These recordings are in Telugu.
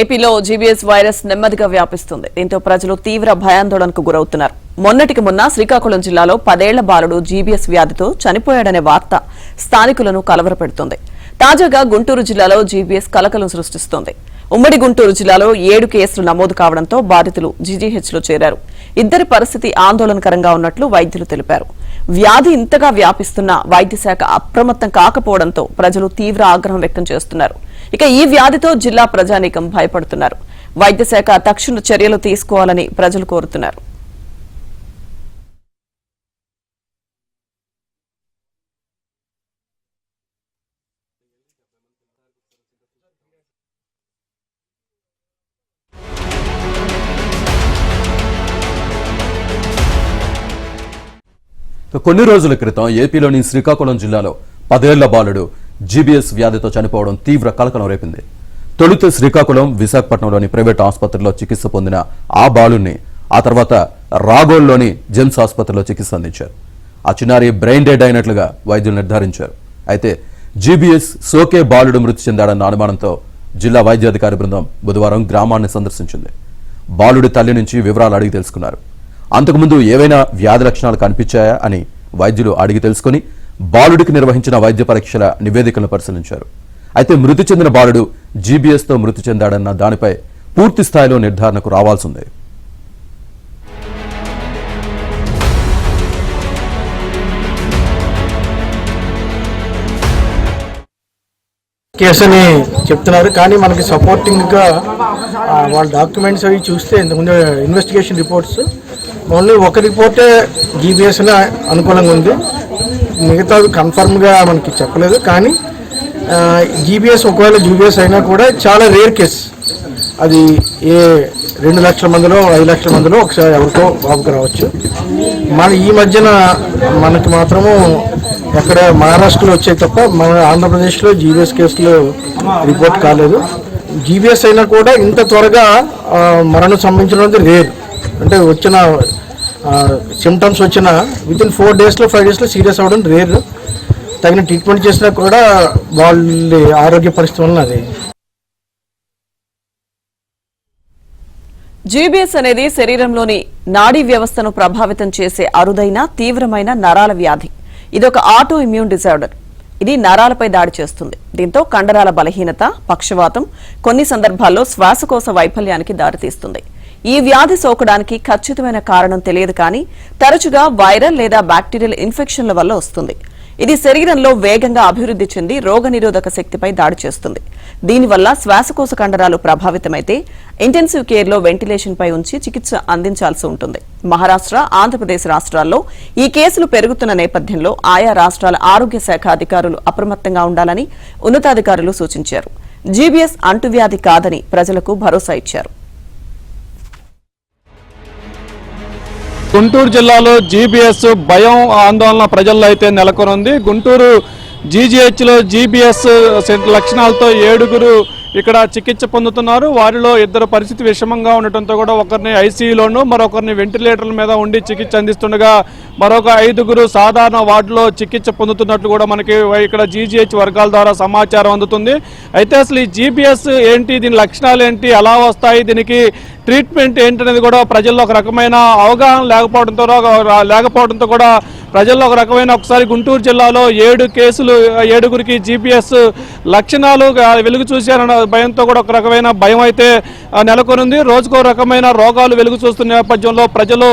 ఏపీలో జీబీఎస్ వైరస్ నెమ్మదిగా వ్యాపిస్తుంది. దీంతో ప్రజలు తీవ్ర భయాందోళనకు గురవుతున్నారు. మొన్నటికి మొన్న శ్రీకాకుళం జిల్లాలో 10 ఏళ్ల బాలుడు జీబీఎస్ వ్యాధితో చనిపోయాడనే వార్త స్థానికులను కలవరపెడుతోంది. తాజాగా గుంటూరు జిల్లాలో జీబీఎస్ కలకలం సృష్టిస్తోంది. ఉమ్మడి గుంటూరు జిల్లాలో 7 కేసులు నమోదు కావడంతో బాధితులు జీజీహెచ్లో చేరారు. ఇద్దరి పరిస్థితి ఆందోళనకరంగా ఉన్నట్లు వైద్యులు తెలిపారు. వ్యాధి ఇంతగా వ్యాపిస్తున్నా వైద్య శాఖ అప్రమత్తం కాకపోవడంతో ప్రజలు తీవ్ర ఆగ్రహం వ్యక్తం చేస్తున్నారు. ఇక ఈ వ్యాధితో జిల్లా ప్రజానీకం భయపడుతున్నారు. వైద్య శాఖ తక్షణ చర్యలు తీసుకోవాలని ప్రజలు కోరుతున్నారు. కొన్ని రోజుల క్రితం ఏపీలోని శ్రీకాకుళం జిల్లాలో 10 ఏళ్ల బాలుడు జీబీఎస్ వ్యాధితో చనిపోవడం తీవ్ర కలకలం రేపింది. తొలుత శ్రీకాకుళం, విశాఖపట్నంలోని ప్రైవేట్ ఆసుపత్రిలో చికిత్స పొందిన ఆ బాలుడిని ఆ తర్వాత రాగోల్లోని జెమ్స్ ఆసుపత్రిలో చికిత్స అందించారు. ఆ చిన్నారి బ్రెయిన్ డెడ్ అయినట్లుగా వైద్యులు నిర్ధారించారు. అయితే జీబీఎస్ సోకే బాలుడు మృతి చెందాడన్న అనుమానంతో జిల్లా వైద్యాధికారి బృందం బుధవారం గ్రామాన్ని సందర్శించింది. బాలుడి తల్లి నుంచి వివరాలు అడిగి తెలుసుకున్నారు. అంతకుముందు ఏవైనా వ్యాధి లక్షణాలు కనిపించాయా అని వైద్యులు అడిగి తెలుసుకుని బాలుడికి నిర్వహించిన వైద్య పరీక్షల నివేదికలను పరిశీలించారు. అయితే మృతి చెందిన బాలుడు జీబీఎస్తో మృతి చెందాడన్న దానిపై పూర్తి స్థాయిలో నిర్ధారణకు రావాల్సిందే. కేసు అని చెప్తున్నారు, కానీ మనకి సపోర్టింగ్గా వాళ్ళ డాక్యుమెంట్స్ అవి చూస్తే ఇంతకుముందు ఇన్వెస్టిగేషన్ రిపోర్ట్స్ ఓన్లీ ఒక రిపోర్టే జీబీఎస్ అనుకూలంగా ఉంది. మిగతాది కన్ఫర్మ్గా మనకి చెప్పలేదు. కానీ జీబీఎస్ ఒకవేళ జీబీఎస్ అయినా కూడా చాలా రేర్ కేసు. అది ఏ 2 లక్షల మందిలో 5 లక్షల మందిలో ఒకసారి ఎవరికో బాబుకు రావచ్చు. మన ఈ మధ్యన మనకి మాత్రము ఎక్కడ మహారాష్ట్రలో వచ్చాయి తప్ప మన ఆంధ్రప్రదేశ్లో జీబీఎస్ కేసులు రిపోర్ట్ కాలేదు. జీబీఎస్ అయినా కూడా ఇంత త్వరగా మరణం సంభవించడం రేర్. అంటే వచ్చిన సిమ్టమ్స్ వచ్చిన వితిన్ 4 డేస్లో 5 డేస్లో సీరియస్ అవ్వడం రేర్. తగిన ట్రీట్మెంట్ చేసినా కూడా వాళ్ళ ఆరోగ్య పరిస్థితి వలన అది. జీబీఎస్ అనేది శరీరంలోని నాడీ వ్యవస్థను ప్రభావితం చేసే అరుదైన తీవ్రమైన నరాల వ్యాధి. ఇదొక ఆటో ఇమ్యూన్ డిజార్డర్. ఇది నరాలపై దాడి చేస్తుంది. దీంతో కండరాల బలహీనత, పక్షవాతం, కొన్ని సందర్భాల్లో శ్వాసకోశ వైఫల్యానికి దారితీస్తుంది. ఈ వ్యాధి సోకడానికి ఖచ్చితమైన కారణం తెలియదు, కానీ తరచుగా వైరల్ లేదా బ్యాక్టీరియల్ ఇన్ఫెక్షన్ల వల్ల వస్తుంది. ఇది శరీరంలో వేగంగా అభివృద్ధి చెంది రోగనిరోధక శక్తిపై దాడి చేస్తుంది. దీనివల్ల శ్వాసకోశ కండరాలు ప్రభావితమైతే ఇంటెన్సివ్ కేర్లో వెంటిలేషన్ పై ఉంచి చికిత్స అందించాల్సి ఉంటుంది. మహారాష్ట్ర, ఆంధ్రప్రదేశ్ రాష్ట్రాల్లో ఈ కేసులు పెరుగుతున్న నేపథ్యంలో ఆయా రాష్ట్రాల ఆరోగ్య శాఖ అధికారులు అప్రమత్తంగా ఉండాలని ఉన్నతాధికారులు సూచించారు. జీబీఎస్ అంటువ్యాధి కాదని ప్రజలకు భరోసా ఇచ్చారు. గుంటూరు జిల్లాలో జీబీఎస్ భయం, ఆందోళన ప్రజల్లో అయితే నెలకొనుంది. గుంటూరు జీజీహెచ్లో జీబీఎస్ లక్షణాలతో 7 ఇక్కడ చికిత్స పొందుతున్నారు. వారిలో 2 పరిస్థితి విషమంగా ఉండటంతో కూడా ఒకరిని ఐసీయూలోనూ మరొకరిని వెంటిలేటర్ల మీద ఉండి చికిత్స అందిస్తుండగా మరొక 5 సాధారణ వార్డులో చికిత్స పొందుతున్నట్లు కూడా మనకి ఇక్కడ జీజీహెచ్ వర్గాల ద్వారా సమాచారం అందుతుంది. అయితే అసలు ఈ జీబీఎస్ ఏంటి, దీని లక్షణాలు ఏంటి, ఎలా వస్తాయి, దీనికి ట్రీట్మెంట్ ఏంటనేది కూడా ప్రజల్లో ఒక రకమైన అవగాహన లేకపోవడంతో కూడా ప్రజల్లో ఒక రకమైన ఒకసారి గుంటూరు జిల్లాలో 7 కేసులు 7 జీబీఎస్ లక్షణాలు వెలుగు చూశారన్న భయంతో కూడా ఒక రకమైన భయం అయితే నెలకొనుంది. రోజుకో రకమైన రోగాలు వెలుగు చూస్తున్న నేపథ్యంలో ప్రజలు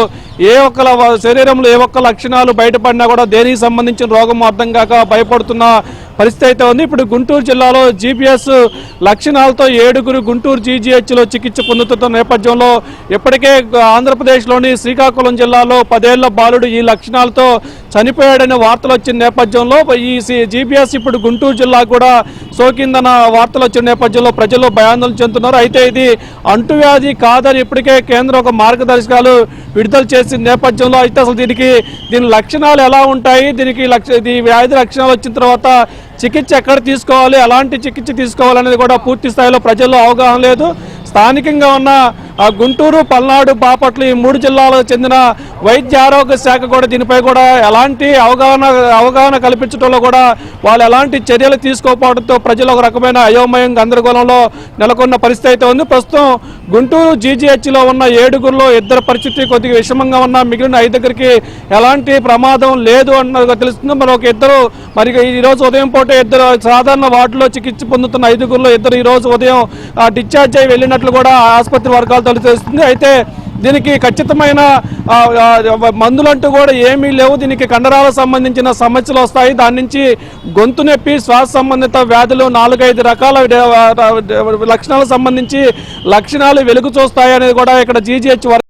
శరీరంలో ఏ ఒక్క లక్షణాలు బయటపడినా కూడా దేనికి సంబంధించిన రోగం అర్థం కాక భయపడుతున్న పరిస్థితి అయితే ఉంది. ఇప్పుడు గుంటూరు జిల్లాలో జీబీఎస్ లక్షణాలతో 7 గుంటూరు జీజీహెచ్లో చికిత్స పొందుతున్న నేపథ్యంలో ఇప్పటికే ఆంధ్రప్రదేశ్లోని శ్రీకాకుళం జిల్లాలో 10 ఏళ్ల బాలుడు ఈ లక్షణాలతో చనిపోయాడనే వార్తలు వచ్చిన నేపథ్యంలో ఈ జీబీఎస్ ఇప్పుడు గుంటూరు జిల్లా కూడా సోకిందన్న వార్తలు వచ్చిన నేపథ్యంలో ప్రజలు భయాందోళన చెందుతున్నారు. అయితే ఇది అంటువ్యాధి కాదని ఇప్పటికే కేంద్రం ఒక మార్గదర్శకాలు విడుదల చేసిన నేపథ్యంలో అయితే అసలు దీని లక్షణాలు ఎలా ఉంటాయి, దీనికి వ్యాధి లక్షణాలు వచ్చిన తర్వాత చికిత్స ఎక్కడ తీసుకోవాలి, ఎలాంటి చికిత్స తీసుకోవాలనేది కూడా పూర్తి స్థాయిలో ప్రజల్లో అవగాహన లేదు. స్థానికంగా ఉన్న గుంటూరు, పల్నాడు, బాపట్ల ఈ 3 జిల్లాలకు చెందిన వైద్య ఆరోగ్య శాఖ కూడా దీనిపై కూడా ఎలాంటి అవగాహన కల్పించడంలో కూడా వాళ్ళు ఎలాంటి చర్యలు తీసుకోకపోవడంతో ప్రజలు ఒక రకమైన అయోమయం, గందరగోళంలో నెలకొన్న పరిస్థితి అయితే ఉంది. ప్రస్తుతం గుంటూరు జీజీహెచ్లో ఉన్న 7గురిలో 2 పరిస్థితి కొద్దిగా విషమంగా ఉన్న, మిగిలిన 5 ఎలాంటి ప్రమాదం లేదు అన్నది తెలుస్తుంది. మరొక 2 మరి ఈ రోజు ఉదయం పూట 2 సాధారణ వార్డులో చికిత్స పొందుతున్న 5గురిలో 2 ఈ రోజు ఉదయం డిశ్చార్జ్ అయి వెళ్ళినట్లు కూడా ఆసుపత్రి వర్గాలు తెలుస్తుంది. అయితే దీనికి ఖచ్చితమైన మందులంటూ కూడా ఏమీ లేవు. దీనికి కండరాలకు సంబంధించిన సమస్యలు వస్తాయి. దాని నుంచి గొంతు నొప్పి, శ్వాస సంబంధిత వ్యాధులు 4-5 రకాల లక్షణాలకు సంబంధించి లక్షణాలు వెలుగు చూస్తాయి అనేది కూడా ఇక్కడ జీజీహెచ్